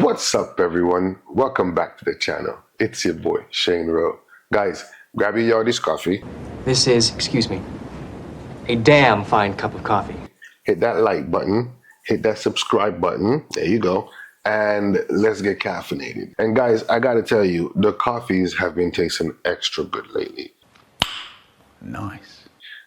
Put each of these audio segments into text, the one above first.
What's up, everyone? Welcome back to the channel. It's your boy, Shane Rowe. Guys, grab your Yardies coffee. This is, excuse me, a damn fine cup of coffee. Hit that like button. Hit that subscribe button. There you go. And let's get caffeinated. And guys, I gotta tell you, the coffees have been tasting extra good lately. Nice.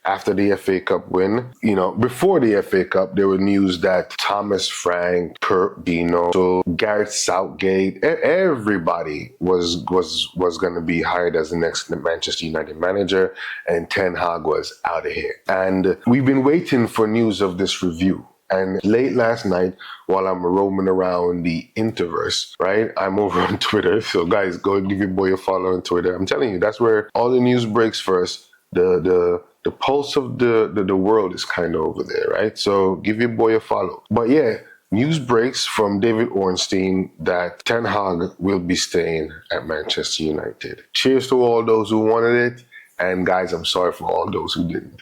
After the FA Cup win, before the FA Cup, there were news that Thomas Frank, Kurt Dino, so Gareth Southgate, everybody was going to be hired as the next Manchester United manager, and Ten Hag was out of here. And we've been waiting for news of this review. And late last night, while I'm roaming around the interverse, right, I'm over on Twitter. So guys, go and give your boy a follow on Twitter. I'm telling you, that's where all the news breaks first. The pulse of the world is kind of over there, right? So give your boy a follow. But yeah, news breaks from David Ornstein that Ten Hag will be staying at Manchester United. Cheers to all those who wanted it. And guys, I'm sorry for all those who didn't.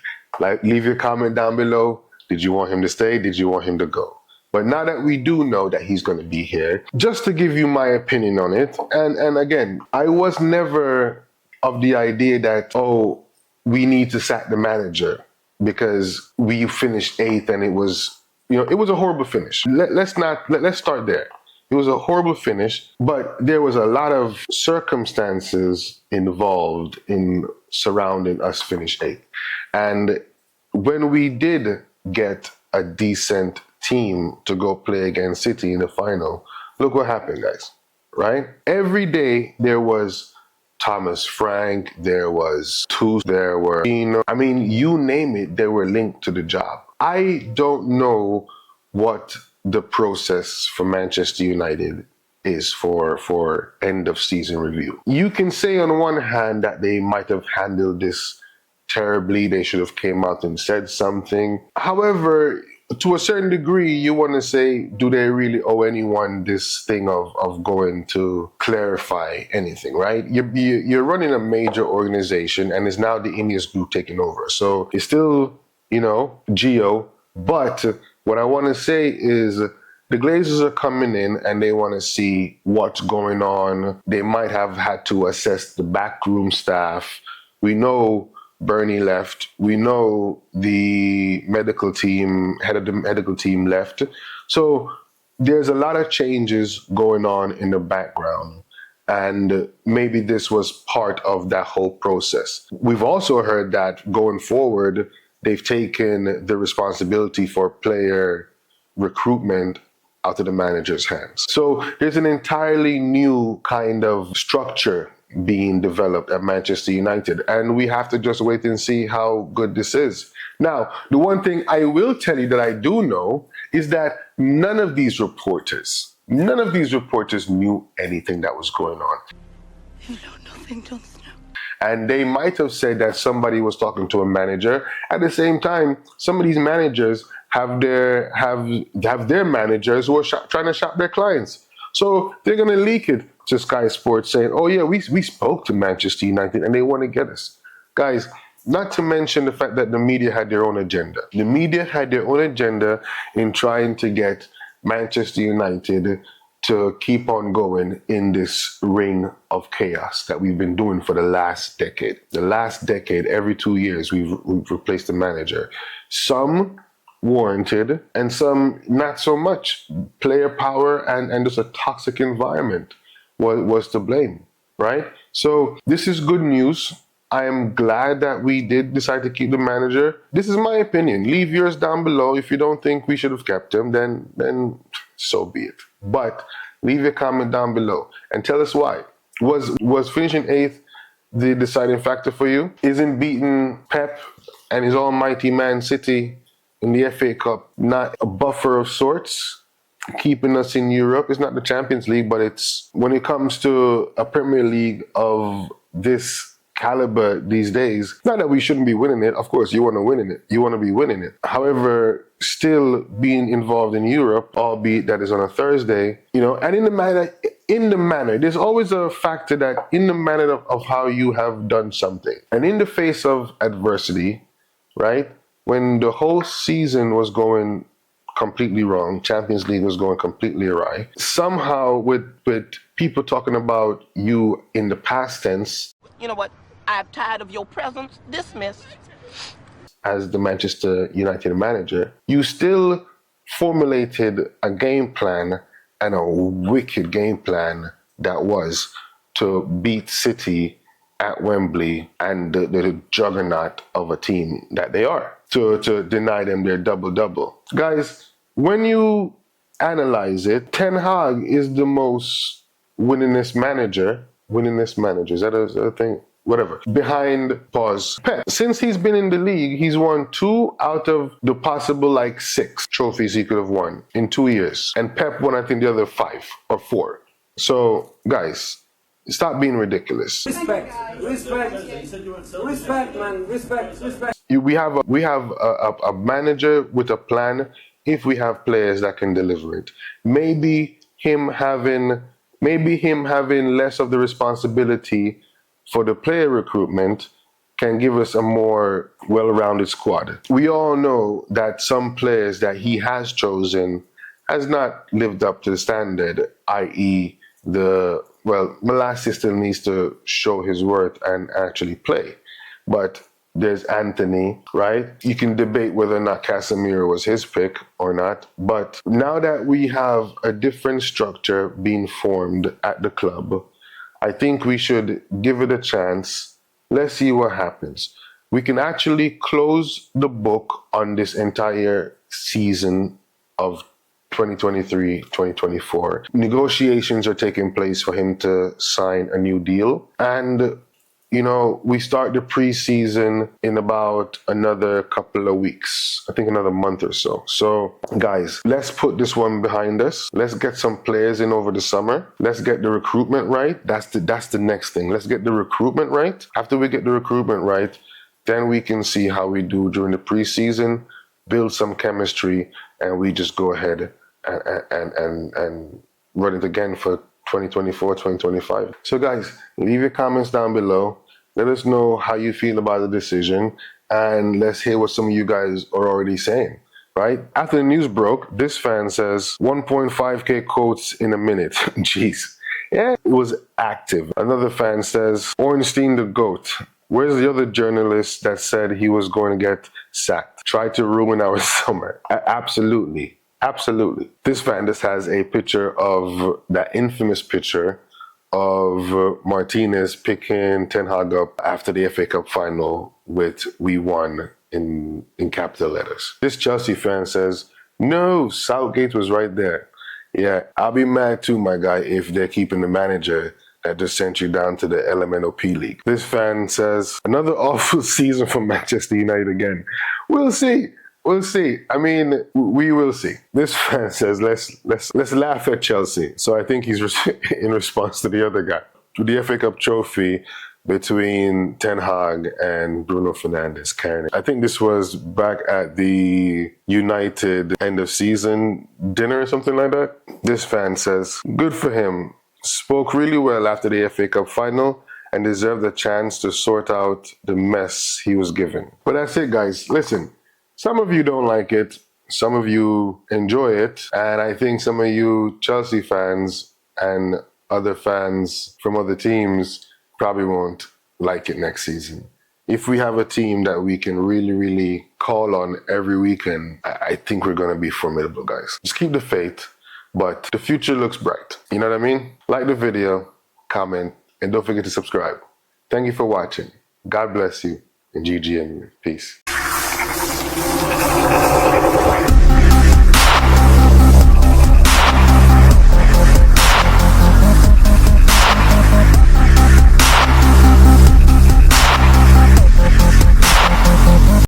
Leave your comment down below. Did you want him to stay? Did you want him to go? But now that we do know that he's going to be here, just to give you my opinion on it. And again, I was never of the idea that, we need to sack the manager because we finished 8th and it was a horrible finish. Let's start there. It was a horrible finish, but there was a lot of circumstances involved in surrounding us finish 8th. And when we did get a decent team to go play against City in the final, look what happened, guys, right? Every day there was Thomas Frank, there was Tuchel, there were you name it, they were linked to the job. I don't know what the process for Manchester United is for end of season review. You can say on one hand that they might have handled this terribly, they should have came out and said something. However, to a certain degree, you want to say, do they really owe anyone this thing of going to clarify anything, right? You're running a major organization, and it's now the Ineos group taking over. So it's still, Geo. But what I want to say is the Glazers are coming in and they want to see what's going on. They might have had to assess the backroom staff. We know Bernie left. We know the head of the medical team left. So there's a lot of changes going on in the background. And maybe this was part of that whole process. We've also heard that going forward, they've taken the responsibility for player recruitment out of the manager's hands. So there's an entirely new kind of structure being developed at Manchester United, and we have to just wait and see how good this is. Now, the one thing I will tell you that I do know is that none of these reporters knew anything that was going on. You know nothing, Jon Snow. And they might have said that somebody was talking to a manager. At the same time, some of these managers have their managers who are trying to shop their clients. So they're going to leak it to Sky Sports saying, oh yeah, we spoke to Manchester United and they want to get us. Guys, not to mention the fact that the media had their own agenda. The media had their own agenda in trying to get Manchester United to keep on going in this ring of chaos that we've been doing for the last decade. The last decade, every 2 years, we've replaced the manager. Some warranted and some not so much. Player power and just a toxic environment was to blame, right? So this is good news. I am glad that we did decide to keep the manager. This is my opinion. Leave yours down below. If you don't think we should have kept him, then so be it. But leave your comment down below and tell us why. Was finishing 8th the deciding factor for you? Isn't beating Pep and his almighty Man City in the FA Cup not a buffer of sorts, keeping us in Europe? It's not the Champions League, but it's when it comes to a Premier League of this caliber these days, not that we shouldn't be winning it. Of course, you want to win it. You want to be winning it. However, still being involved in Europe, albeit that is on a Thursday, and in the manner, there's always a factor that in the manner of how you have done something. And in the face of adversity, right? When the whole season was going completely wrong. Champions League was going completely awry. Somehow, with people talking about you in the past tense, you know what? I'm tired of your presence. Dismissed. as the Manchester United manager, you still formulated a game plan, and a wicked game plan that was to beat City at Wembley and the juggernaut of a team that they are, to deny them their double-double. Guys, when you analyze it, Ten Hag is the most winningest manager, is that a thing? Whatever. Behind pause. Pep, since he's been in the league, he's won 2 out of the possible 6 trophies he could have won in 2 years. And Pep won, I think, the other 5 or 4. So, guys, stop being ridiculous. Respect, man. Respect. We have a manager with a plan if we have players that can deliver it. Maybe him having less of the responsibility for the player recruitment can give us a more well-rounded squad. We all know that some players that he has chosen has not lived up to the standard, i.e. Malassi still needs to show his worth and actually play. But there's Anthony, right? You can debate whether or not Casemiro was his pick or not. But now that we have a different structure being formed at the club, I think we should give it a chance. Let's see what happens. We can actually close the book on this entire season of 2023-2024. Negotiations are taking place for him to sign a new deal. And, we start the preseason in about another couple of weeks. I think another month or so. So, guys, let's put this one behind us. Let's get some players in over the summer. Let's get the recruitment right. That's the next thing. Let's get the recruitment right. After we get the recruitment right, then we can see how we do during the preseason, build some chemistry, and we just go ahead and run it again for 2024, 2025. So guys, leave your comments down below. Let us know how you feel about the decision, and let's hear what some of you guys are already saying, right? After the news broke, this fan says 1.5k quotes in a minute. Jeez. Yeah, it was active. Another fan says, Ornstein the GOAT. Where's the other journalist that said he was going to get sacked? Tried to ruin our summer. Absolutely. Absolutely. This fan just has a picture of that infamous picture of Martinez picking Ten Hag up after the FA Cup final with "We won" in capital letters. This Chelsea fan says, no, Southgate was right there. Yeah, I'll be mad too, my guy, if they're keeping the manager that just sent you down to the LMNOP League. This fan says, another awful season for Manchester United again. We'll see. We'll see. I mean, we will see. This fan says, let's laugh at Chelsea. So I think he's in response to the other guy. To the FA Cup trophy between Ten Hag and Bruno Fernandes carrying it. I think this was back at the United end of season dinner or something like that. This fan says, good for him. Spoke really well after the FA Cup final and deserved a chance to sort out the mess he was given. But that's it, guys. Listen. Some of you don't like it, some of you enjoy it, and I think some of you Chelsea fans and other fans from other teams probably won't like it next season. If we have a team that we can really, really call on every weekend, I think we're going to be formidable, guys. Just keep the faith, but the future looks bright. You know what I mean? Like the video, comment, and don't forget to subscribe. Thank you for watching. God bless you, and GG and you. Peace.